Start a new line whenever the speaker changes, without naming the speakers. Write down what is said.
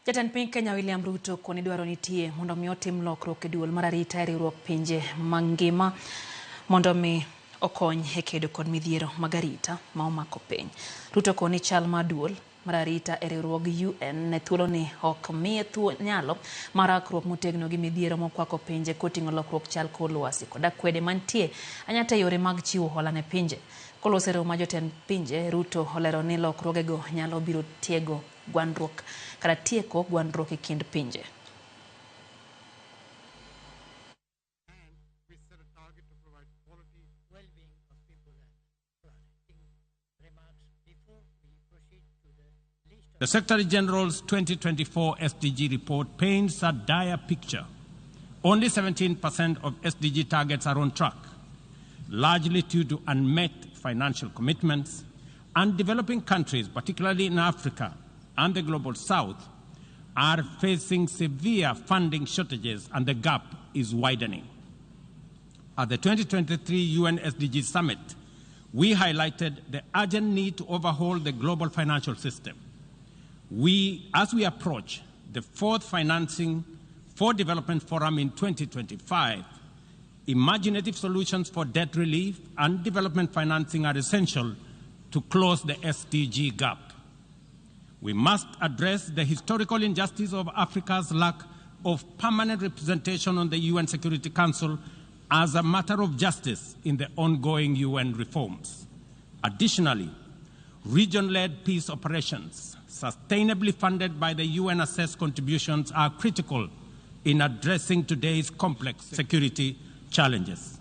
Jatend piny Kenya William Ruto koni dwaro nitie mondo mi otim lokruok e duol mar arita e riwruok pinje mangima mondo mi okony e kedo kod midhiero mag arita ma omako piny. Ruto koni chal mar duol mar arita e riwruog UN ne thuoloni ok miye nyalo mar rakruok motegno gi midhiero mokwako pinje koting'o lokruok chal kor lwasi koda kwede mantie anyata yore mag chiwo hola ne pinje. Kolose romo ma jotend pinje, Ruto olero ni lokruogego nyalo biro tieko gwandruok e kind pinje.
The Secretary General's 2024 SDG report paints a dire picture. Only 17% of SDG targets are on track, largely due to unmet financial commitments, and developing countries, particularly in Africa and the Global South, are facing severe funding shortages and the gap is widening. At the 2023 UN SDG Summit, we highlighted the urgent need to overhaul the global financial system. As we approach the fourth Financing for Development Forum in 2025, imaginative solutions for debt relief and development financing are essential to close the SDG gap. We must address the historical injustice of Africa's lack of permanent representation on the UN Security Council as a matter of justice in the ongoing UN reforms. Additionally, region-led peace operations, sustainably funded by the UN-assessed contributions, are critical in addressing today's complex security challenges.